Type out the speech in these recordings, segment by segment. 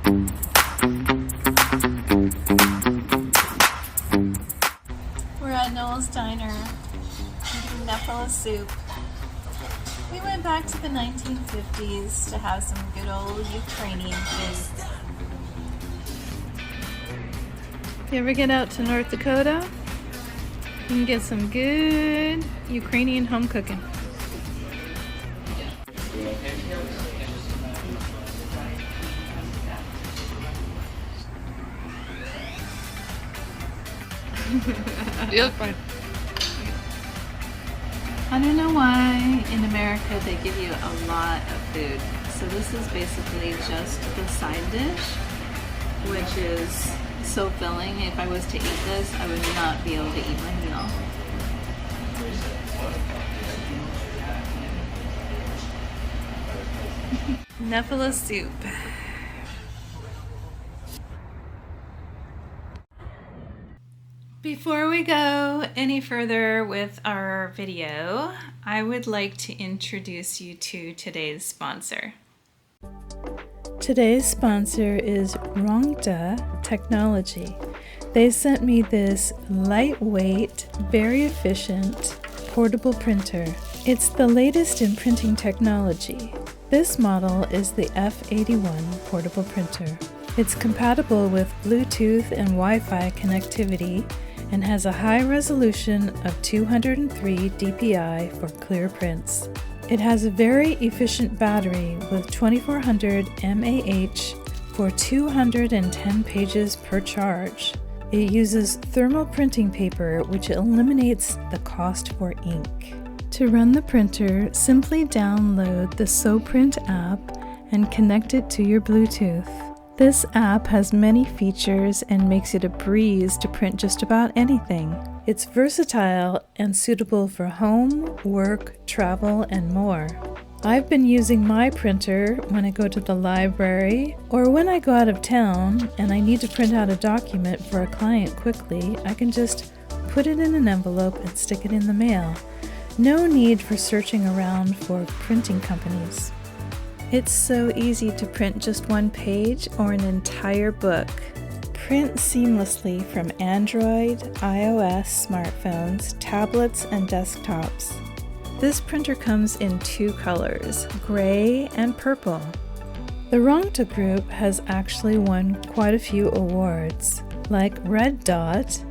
We're at Noel's Diner eating Nepala soup. We went back to the 1950s to have some good old Ukrainian food. You ever get out to North Dakota? You can get some good Ukrainian home cooking. Yeah, fine. I don't know why in America they give you a lot of food. So this is basically just the side dish, which is so filling. If I was to eat this, I would not be able to eat my meal. Nepala soup. Before we go any further with our video, I would like to introduce you to today's sponsor. Today's sponsor is Rongta Technology. They sent me this lightweight, very efficient portable printer. It's the latest in printing technology. This model is the F81 Portable Printer. It's compatible with Bluetooth and Wi-Fi connectivity and has a high resolution of 203 dpi for clear prints. It has a very efficient battery with 2400 mAh for 210 pages per charge. It uses thermal printing paper, which eliminates the cost for ink. To run the printer, simply download the SoPrint app and connect it to your Bluetooth. This app has many features and makes it a breeze to print just about anything. It's versatile and suitable for home, work, travel, and more. I've been using my printer when I go to the library or when I go out of town and I need to print out a document for a client quickly. I can just put it in an envelope and stick it in the mail. No need for searching around for printing companies. It's so easy to print just one page or an entire book. Print seamlessly from Android, iOS smartphones, tablets, and desktops. This printer comes in two colors, gray and purple. The Rongta Group has actually won quite a few awards, like Red Dot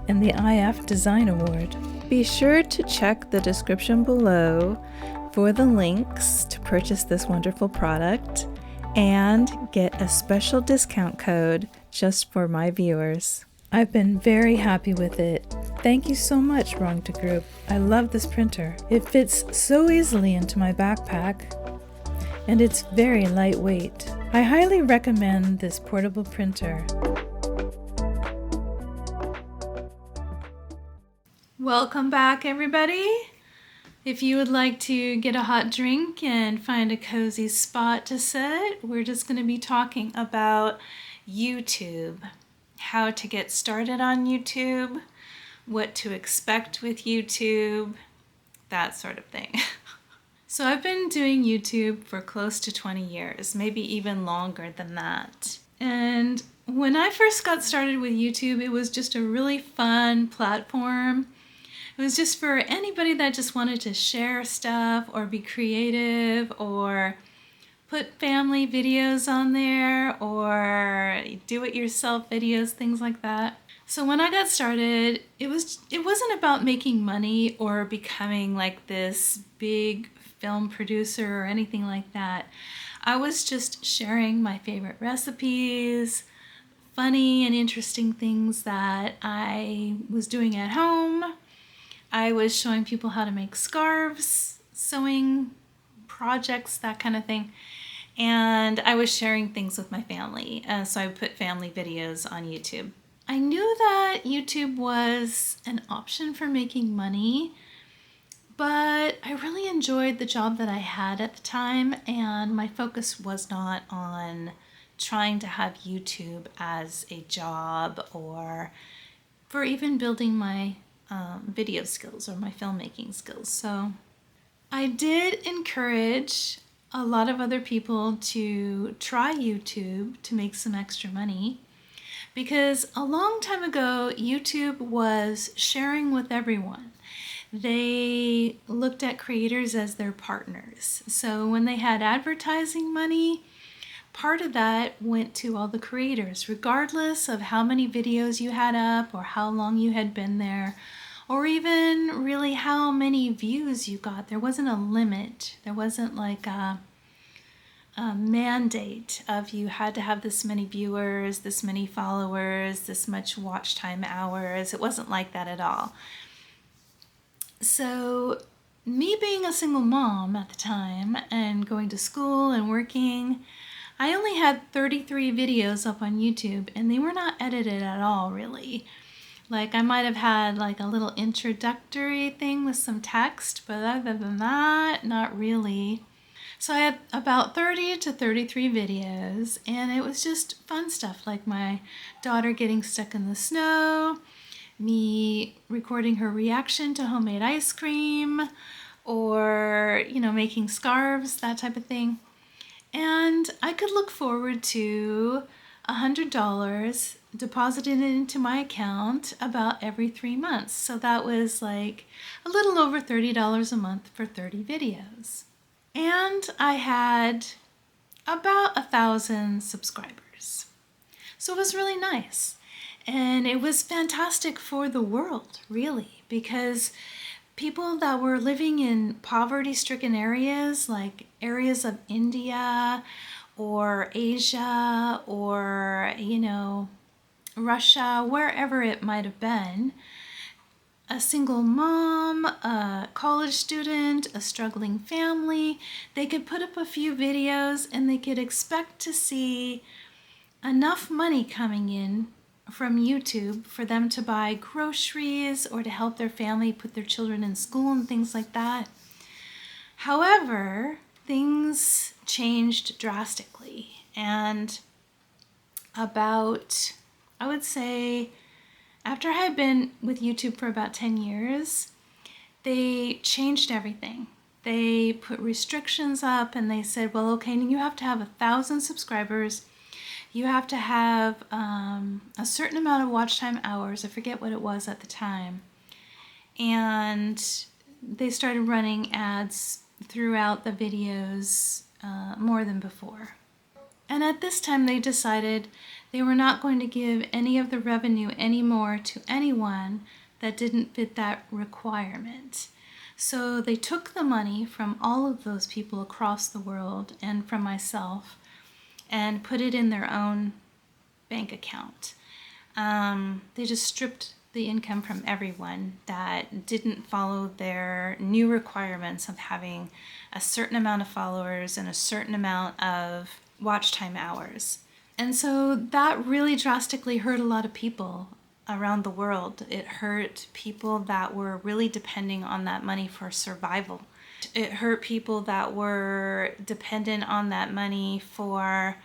and the IF Design Award. Be sure to check the description below for the links to purchase this wonderful product and get a special discount code just for my viewers. I've been very happy with it. Thank you so much, Rongta Group. I love this printer. It fits so easily into my backpack and it's very lightweight. I highly recommend this portable printer. Welcome back, everybody. If you would like to get a hot drink and find a cozy spot to sit, we're just going to be talking about YouTube, how to get started on YouTube, what to expect with YouTube, that sort of thing. So I've been doing YouTube for close to 20 years, maybe even longer than that. And when I first got started with YouTube, it was just a really fun platform. It was just for anybody that just wanted to share stuff or be creative or put family videos on there or do-it-yourself videos, things like that. So when I got started, it wasn't about making money or becoming like this big film producer or anything like that. I was just sharing my favorite recipes, funny and interesting things that I was doing at home. I was showing people how to make scarves, sewing projects, that kind of thing. And I was sharing things with my family. So I put family videos on YouTube. I knew that YouTube was an option for making money, but I really enjoyed the job that I had at the time, and my focus was not on trying to have YouTube as a job or for even building my video skills or my filmmaking skills. So I did encourage a lot of other people to try YouTube to make some extra money, because a long time ago, YouTube was sharing with everyone. They looked at creators as their partners. So when they had advertising money, part of that went to all the creators, regardless of how many videos you had up or how long you had been there, or even really how many views you got. There wasn't a limit. There wasn't like a mandate of you had to have this many viewers, this many followers, this much watch time hours. It wasn't like that at all. So me being a single mom at the time and going to school and working, I only had 33 videos up on YouTube, and they were not edited at all, really. Like, I might have had like a little introductory thing with some text, but other than that, not really. So I had about 30 to 33 videos, and it was just fun stuff, like my daughter getting stuck in the snow, me recording her reaction to homemade ice cream, or, making scarves, that type of thing. And I could look forward to $100 deposited into my account about every 3 months. So that was like a little over $30 a month for 30 videos. And I had about 1,000 subscribers. So it was really nice. And it was fantastic for the world, really, because people that were living in poverty-stricken areas, like areas of India or Asia or, Russia, wherever it might have been, a single mom, a college student, a struggling family, they could put up a few videos and they could expect to see enough money coming in from YouTube for them to buy groceries or to help their family put their children in school and things like that. However, things changed drastically, and about, I would say, after I had been with YouTube for about 10 years, they changed everything. They put restrictions up and they said, well, okay, you have to have 1,000 subscribers. You have to have a certain amount of watch time hours. I forget what it was at the time. And they started running ads throughout the videos more than before. And at this time, they decided they were not going to give any of the revenue anymore to anyone that didn't fit that requirement. So they took the money from all of those people across the world and from myself and put it in their own bank account. They just stripped the income from everyone that didn't follow their new requirements of having a certain amount of followers and a certain amount of watch time hours. And so that really drastically hurt a lot of people around the world. It hurt people that were really depending on that money for survival. It hurt people that were dependent on that money for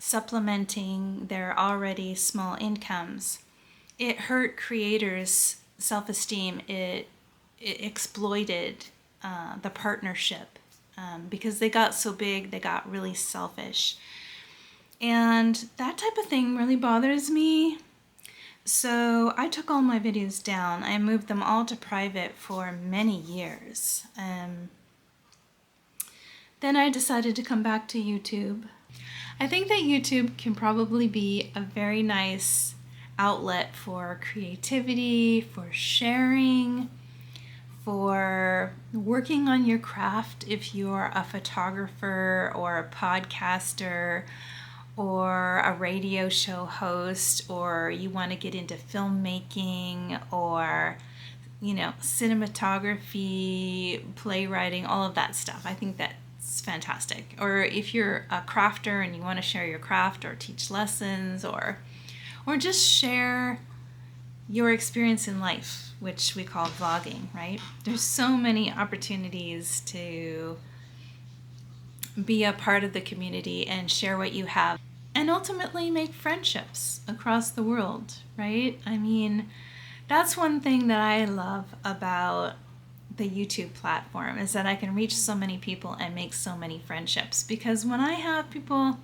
supplementing their already small incomes. It hurt creators' self-esteem. It exploited the partnership because they got so big, they got really selfish. And that type of thing really bothers me. So I took all my videos down. I moved them all to private for many years. Then I decided to come back to YouTube. I think that YouTube can probably be a very nice outlet for creativity, for sharing, for working on your craft if you're a photographer or a podcaster or a radio show host, or you want to get into filmmaking or, cinematography, playwriting, all of that stuff. I think that's fantastic. Or if you're a crafter and you want to share your craft or teach lessons or just share your experience in life, which we call vlogging, right? There's so many opportunities to be a part of the community and share what you have and ultimately make friendships across the world, right? I mean, that's one thing that I love about the YouTube platform, is that I can reach so many people and make so many friendships. Because when I have people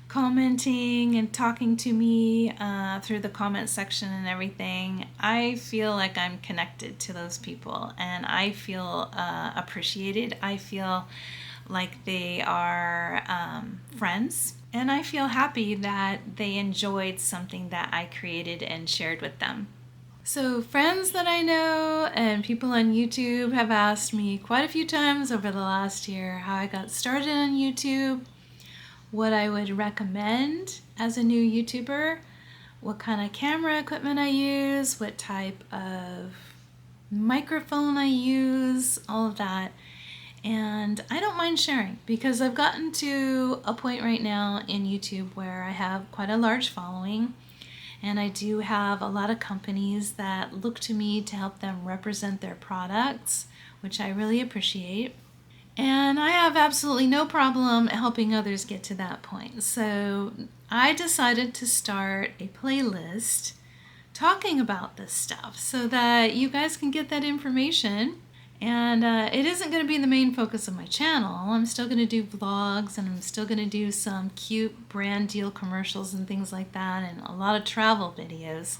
commenting and talking to me through the comment section and everything, I feel like I'm connected to those people, and I feel appreciated. I feel like they are friends, and I feel happy that they enjoyed something that I created and shared with them. So friends that I know and people on YouTube have asked me quite a few times over the last year how I got started on YouTube, what I would recommend as a new YouTuber, what kind of camera equipment I use, what type of microphone I use, all of that. And I don't mind sharing because I've gotten to a point right now in YouTube where I have quite a large following, and I do have a lot of companies that look to me to help them represent their products, which I really appreciate. And I have absolutely no problem helping others get to that point. So I decided to start a playlist talking about this stuff so that you guys can get that information. And it isn't going to be the main focus of my channel. I'm still going to do vlogs, and I'm still going to do some cute brand deal commercials and things like that, and a lot of travel videos.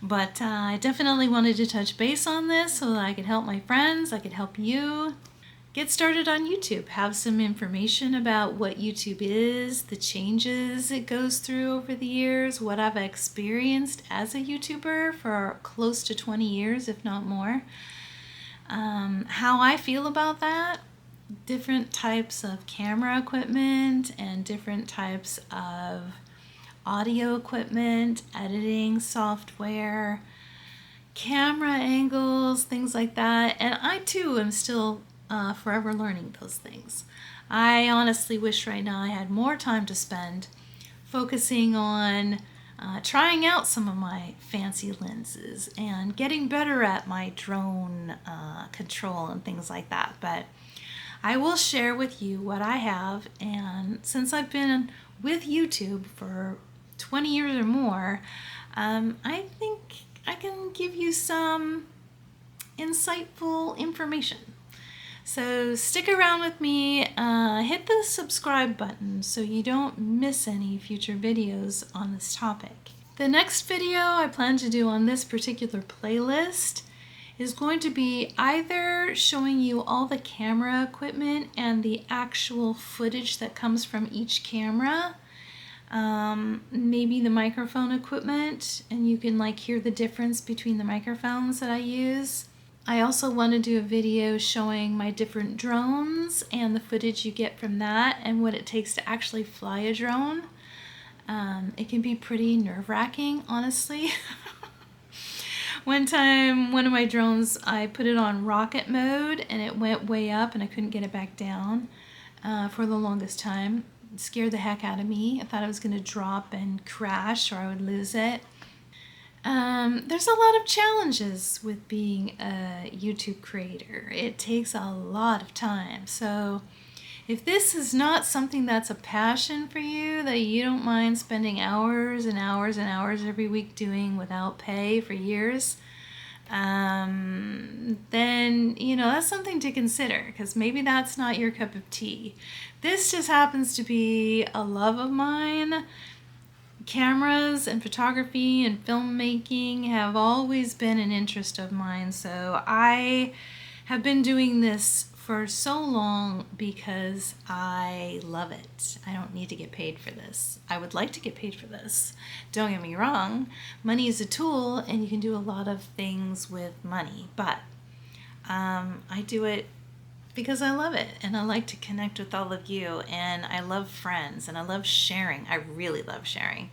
But I definitely wanted to touch base on this so that I could help my friends, I could help you get started on YouTube, have some information about what YouTube is, the changes it goes through over the years, what I've experienced as a YouTuber for close to 20 years, if not more. How I feel about that, different types of camera equipment and different types of audio equipment, editing software, camera angles, things like that. And I too am still forever learning those things. I honestly wish right now I had more time to spend focusing on trying out some of my fancy lenses and getting better at my drone control and things like that. But I will share with you what I have, and since I've been with YouTube for 20 years or more, I think I can give you some insightful information. So stick around with me, hit the subscribe button so you don't miss any future videos on this topic. The next video I plan to do on this particular playlist is going to be either showing you all the camera equipment and the actual footage that comes from each camera, maybe the microphone equipment, and you can like hear the difference between the microphones that I use. I also want to do a video showing my different drones and the footage you get from that and what it takes to actually fly a drone. It can be pretty nerve-wracking, honestly. One time, one of my drones, I put it on rocket mode and it went way up and I couldn't get it back down for the longest time. It scared the heck out of me. I thought I was going to drop and crash or I would lose it. There's a lot of challenges with being a YouTube creator. It takes a lot of time. So if this is not something that's a passion for you, that you don't mind spending hours and hours and hours every week doing without pay for years, then, that's something to consider, because maybe that's not your cup of tea. This just happens to be a love of mine. Cameras and photography and filmmaking have always been an interest of mine, so I have been doing this for so long because I love it. I don't need to get paid for this. I would like to get paid for this. Don't get me wrong, money is a tool and you can do a lot of things with money, but I do it because I love it and I like to connect with all of you, and I love friends and I love sharing. I really love sharing.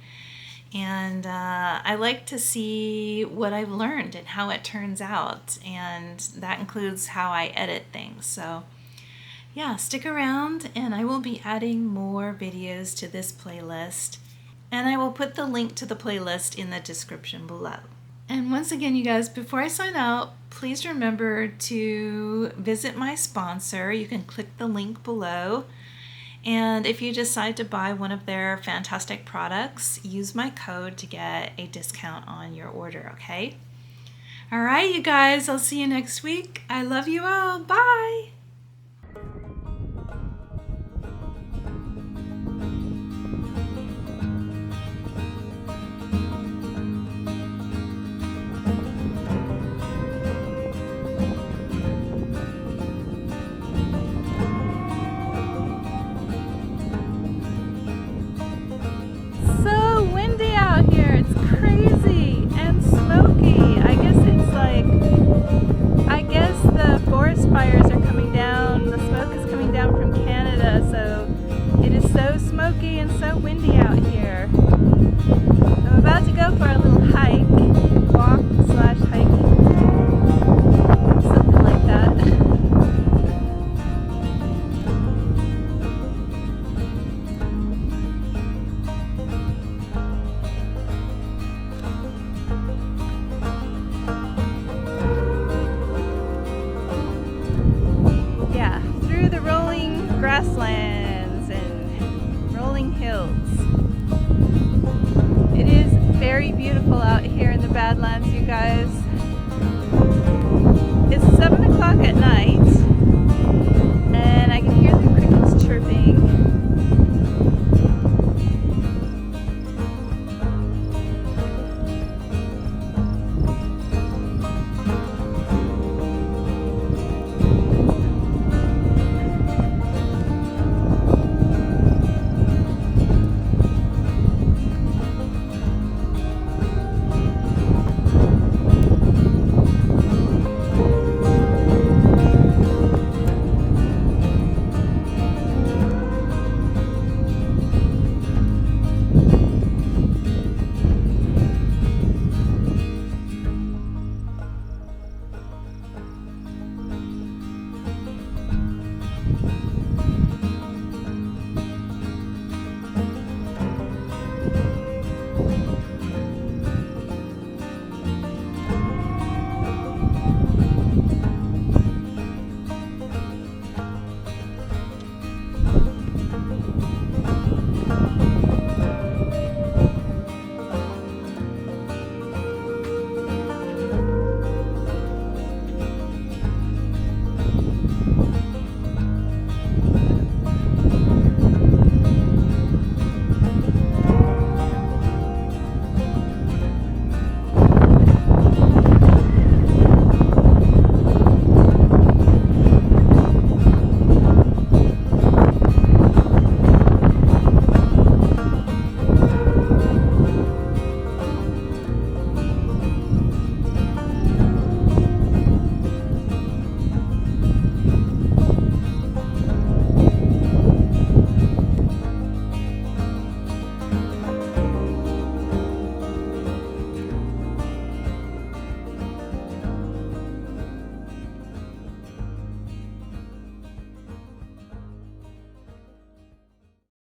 And I like to see what I've learned and how it turns out, and that includes how I edit things. So yeah, stick around and I will be adding more videos to this playlist, and I will put the link to the playlist in the description below. And once again, you guys, before I sign out, please remember to visit my sponsor. You can click the link below. And if you decide to buy one of their fantastic products, use my code to get a discount on your order, okay? All right, you guys, I'll see you next week. I love you all. Bye.